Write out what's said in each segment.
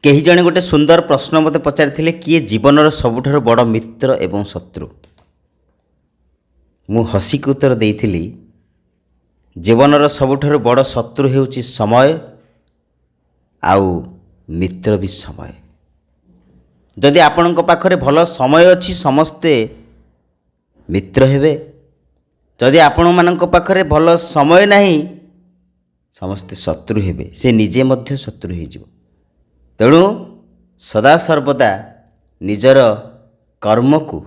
केही जणे गोटे सुंदर प्रश्न मते पचारिथिले किए जीवनर सबुठार बड़ मित्र एवं शत्रु। मु हसी के उत्तर देइथिली जीवनर सबुठार बड़ शत्रु हेउची समय आउ मित्र भी समय। जदि आपणक पाखरे भल समय अछि समस्ते मित्र हेबे, जदि आपण मानक पाखरे भल समय नाही समस्ते शत्रु हेबे, से निजे मध्य शत्रु हो जिवो। तेणु सदा सर्वदा निजर कर्म को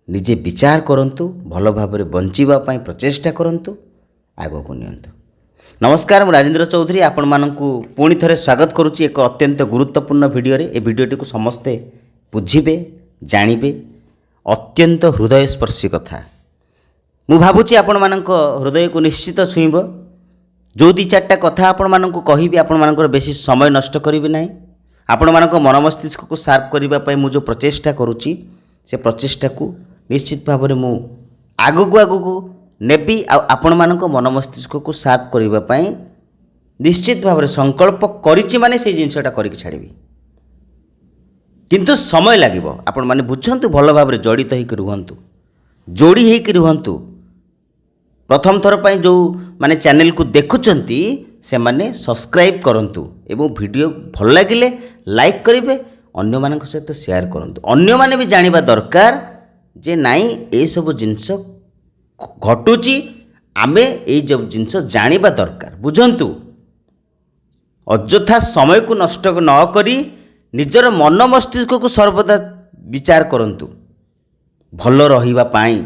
निजे विचार करंतु, भल भाव बंचिबा पई प्रचेष्टा करंतु, आगो को नियंतु। नमस्कार, मु राजेंद्र चौधरी आपण मानकु पुणी थरे स्वागत करुच्ची एक अत्यंत गुरुत्वपूर्ण वीडियो रे। ए वीडियोटी को समस्ते बुझिबे, जानिबे, अत्यंत हृदयस्पर्शी कथा। मु भाबुची आपण मानक हृदय को निश्चित छुईब। जो दी चार्टा कथा आपण मानक कहिबी, आपण मानकर बेसी समय नष्ट करिबे नाही। आपण मानक मन मस्तिष्क को शार्प करिबा पई मु जो प्रचेष्टा करुच्ची, से प्रचेष्टा को निश्चित भाव में मु आगु नेबी। आपण मानक मन मस्तिष्क को शार्प करिबा पई निश्चित भाव में संकल्प करिछि, माने से जिनसटा करिक छाड़िबी। किंतु समय लागिबो। आपण माने बुझंतु, भल भाव में जड़ित होइक रुहंतु, जोड़ी होइक रुहंतु। प्रथम थर पर जो माने चैनल को देखुचंती से माने सब्सक्राइब करंतु एवं वीडियो भल लागिले लाइक करिवे, अन्य मानक सहित शेयर करंतु। अन्य माने भी जानिबा दरकार जे नाई ए सब जिंस घटुची, आमे ए सब जिंस जानिबा दरकार। बुझंतु, अଯଥା समय को नष्ट न करी निजर मन मस्तिष्क को सर्वदा विचार करंतु भल रहिबा पाई।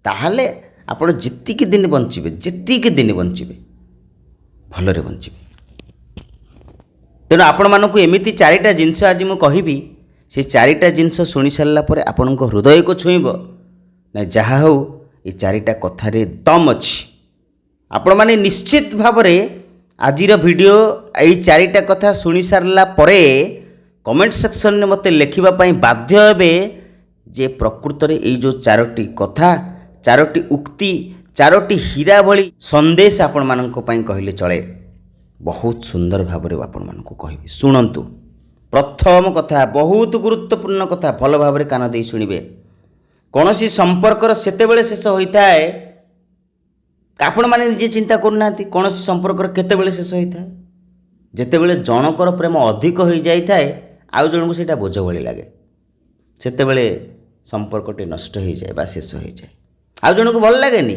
ताहाले आपण जितिकी दिन बंचिबे, जितिकी दिन बंचिबे भलरे बंचिबे। तेणु आपण मानकु एमिति चारिटा जिनस आज मु कहिबी। से चारिटा जिनस सुनी सारला परे आपणक हृदय को छुईब ना। जहा हो ये चारिटा कथारे दम अछि। आपण माने निश्चित भाव रे आजिर वीडियो एई चारिटा कथा सुनी सारला परे कमेंट सेक्शन में मते लिखिबा पई बाध्य हेबे जे प्रकृत रे एई जो चारोटी कथा, चारोटी उक्ति, चारोटी हीरा भली संदेश आपण मानक पई कहिले चले। बहुत सुंदर भाव में आपण मानक कहबी, शुणंतु। प्रथम कथा बहुत गुरुत्वपूर्ण कथा, भल भाव में कान दे शुणिबे। कौनसी संपर्कर सेतेबेले शेष होता है, आपण माने निजे चिंता करनाती। कौनसी संपर्कर केतेबेले शेष होता है, जेतेबेले जनकर प्रेम अधिक हो जाता है, आउ जन को सेटा बोझ भली लागे, सेतेबेले संपर्कटे नष्ट हो जाए बा शेष हो जाए। आउ जन को भल लागेनी,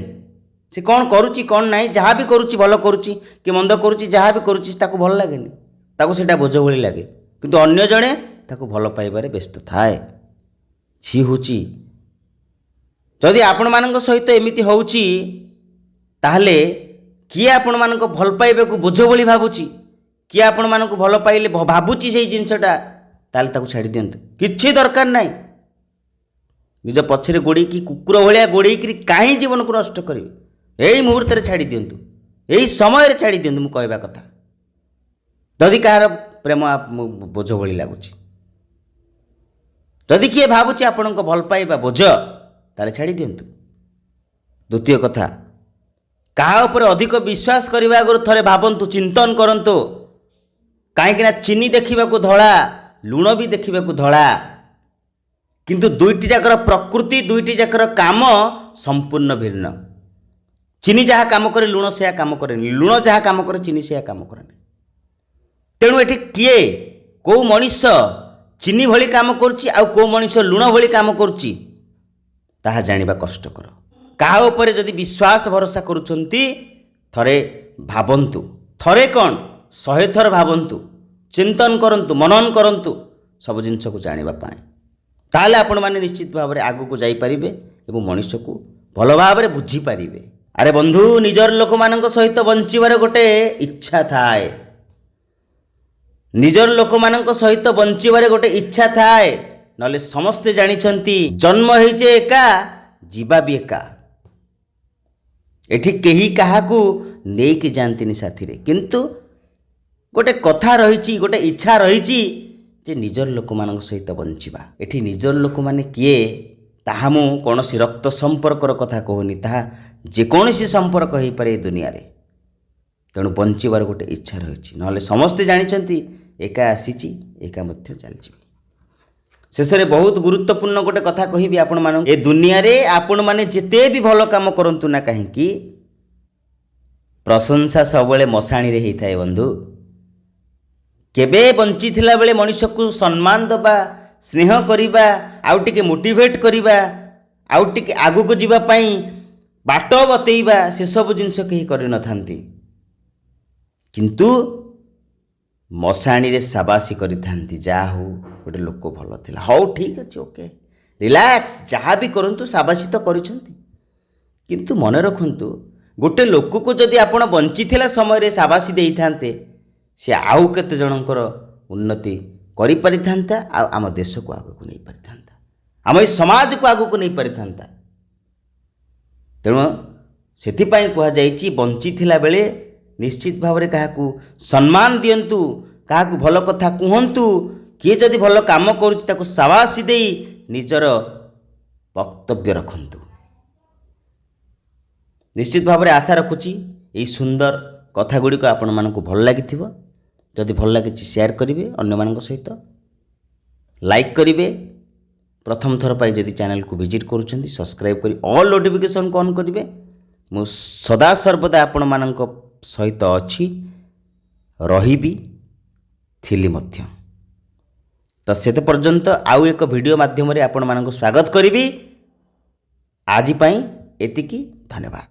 से कौन करुच्ची कौन नाई, जहाँ भी करुच्ची भल करुच्ची कि मंद करुच्ची, जहाँ भी करुच्ची ताको भल लागेनी, ताको सेटा बोझ भली लागे। किंतु अन्य जणे ताको भल पाइबारे व्यस्त थाए। सी होची जदि आपण मानक सहित एमिति होउची, ताहले किए आपण मानक भल पाइबे को बोझ भली भाबुची, किए आपण मानक भल पाइले भाबुची सेही जिनसटा, ताहले ताको छाड़ी दियंतु। किछि दरकार नाही। निज पछरे गोड़ी की कुकुर भलिया गोड़ी की काहे जीवन को नष्ट करिवे। एई मुहूर्त रे छाड़ी दियंतु, एई समय रे छाड़ी दियंतु। मु कहबा कथा, जदि कहार प्रेम बोझ भली लागुची, जदि किए भाबुची आपणक भल पाइबा बोझ, ताले छाड़ी दियंतु। द्वितीय कथा, कहा ऊपर अधिक विश्वास करने आगु थरे भावंतु, चिंतन करंतु। कहीं चीनी देखा धड़ा, लुण भी देखा धड़ा, किंतु दुईटी जाकर प्रकृति, दुईटी जाकर काम संपूर्ण भिन्न। चीनी जहाँ काम करे लुण से काम करे, लुण जहाँ काम करे चीनी से काम करे। तेणु एठी किए को मनीष चीनी भली काम करुच्ची, आउ को मनीष लुण भली काम करुच्ची, ताहा जानिबा कष्टकर। कहा ऊपर जदि विश्वास भरोसा करुछंती, थरे भावंतु, थरे कौन 100 थर भावंतु, चिंतन करंतु, मनन करंतु सब जिनस को जानिबा पाए। ताले आपण माने निश्चित भाव में आगु को जाई परिबे एवं मनुष्य को भल भाव में बुझी पारिबे। अरे बंधु, निजर लोक मानक सहित बंचिबार गोटे इच्छा थाए, निजर लोक मानक सहित बंचिबार गोटे इच्छा थाए। नले समस्ते जानिछंती जन्म हेजे एका, जीवा भी एका। एठी केही काहाकू नेकी जानतीनी साथी रे, किंतु गोटे कथा रहिछि, गोटे इच्छा रहिछि जे निजर लोक मानक सहित बंचिबा। एठी निजर लोक माने किए ताहा मु कोनोसी रक्त संपर्कर कथा कहूनी, ताहा जेकोसी संपर्क हो पारे दुनिया रे। तेणु बंचिबार गोटे इच्छा रही। ना समस्ते जानी ଏକା ଆସିଛି ଏକା ମଧ୍ୟ ଚାଲିଯିବି। ଶେଷରେ ବହୁତ ଗୁରୁତ୍ୱପୂର୍ଣ୍ଣ ଗୋଟେ କଥା କହିବି ଆପଣମାନଙ୍କୁ, ଏ ଦୁନିଆରେ ଆପଣମାନେ ଯେତେ ବି ଭଲ କାମ କରନ୍ତୁ ନା କାହିଁକି, ପ୍ରଶଂସା ସବୁବେଳେ ମଶାଣିରେ ହେଇଥାଏ ବନ୍ଧୁ। କେବେ ବଞ୍ଚିଥିଲା ବେଳେ ମଣିଷକୁ ସମ୍ମାନ ଦେବା, ସ୍ନେହ କରିବା, ଆଉ ଟିକେ ମୋଟିଭେଟ୍ କରିବା, ଆଉ ଟିକେ ଆଗକୁ ଯିବା ପାଇଁ ବାଟ ବତେଇବା, ସେସବୁ ଜିନିଷ କେହି କରିନଥାନ୍ତି। କିନ୍ତୁ ମଶାଣିରେ ସାବାସୀ କରିଥାନ୍ତି, ଯାହା ହଉ ଗୋଟେ ଲୋକ ଭଲ ଥିଲା, ହଉ ଠିକ୍ ଅଛି, ଓକେ, ରିଲାକ୍ସ, ଯାହା ବି କରନ୍ତୁ ସାବାସୀ ତ କରିଛନ୍ତି। କିନ୍ତୁ ମନେ ରଖନ୍ତୁ, ଗୋଟେ ଲୋକକୁ ଯଦି ଆପଣ ବଞ୍ଚିଥିଲା ସମୟରେ ସାବାସୀ ଦେଇଥାନ୍ତେ, ସେ ଆଉ କେତେ ଜଣଙ୍କର ଉନ୍ନତି କରିପାରିଥାନ୍ତା, ଆଉ ଆମ ଦେଶକୁ ଆଗକୁ ନେଇପାରିଥାନ୍ତା, ଆମ ଏଇ ସମାଜକୁ ଆଗକୁ ନେଇପାରିଥାନ୍ତା। ତେଣୁ ସେଥିପାଇଁ କୁହାଯାଇଛି, ବଞ୍ଚିଥିଲା ବେଳେ ନିଶ୍ଚିତ ଭାବରେ କାହାକୁ ସମ୍ମାନ ଦିଅନ୍ତୁ, କାହାକୁ ଭଲ କଥା କୁହନ୍ତୁ, କିଏ ଯଦି ଭଲ କାମ କରୁଛି ତାକୁ ସାବାସୀ ଦେଇ ନିଜର ବକ୍ତବ୍ୟ ରଖନ୍ତୁ। ନିଶ୍ଚିତ ଭାବରେ ଆଶା ରଖୁଛି ଏହି ସୁନ୍ଦର କଥା ଗୁଡ଼ିକ ଆପଣମାନଙ୍କୁ ଭଲ ଲାଗିଥିବ। ଯଦି ଭଲ ଲାଗିଛି ସେୟାର କରିବେ ଅନ୍ୟମାନଙ୍କ ସହିତ, ଲାଇକ୍ କରିବେ। ପ୍ରଥମ ଥର ପାଇଁ ଯଦି ଚ୍ୟାନେଲକୁ ଭିଜିଟ୍ କରୁଛନ୍ତି ସବସ୍କ୍ରାଇବ୍ କରି ଅଲ୍ ନୋଟିଫିକେସନ୍କୁ ଅନ୍ କରିବେ। ମୁଁ ସଦାସର୍ବଦା ଆପଣମାନଙ୍କ ସହିତ ଅଛି, ରହିବି, ଥିଲି ମଧ୍ୟ। ତ ସେତେ ପର୍ଯ୍ୟନ୍ତ ଆଉ ଏକ ଭିଡ଼ିଓ ମାଧ୍ୟମରେ ଆପଣମାନଙ୍କୁ ସ୍ୱାଗତ କରିବି। ଆଜି ପାଇଁ ଏତିକି, ଧନ୍ୟବାଦ।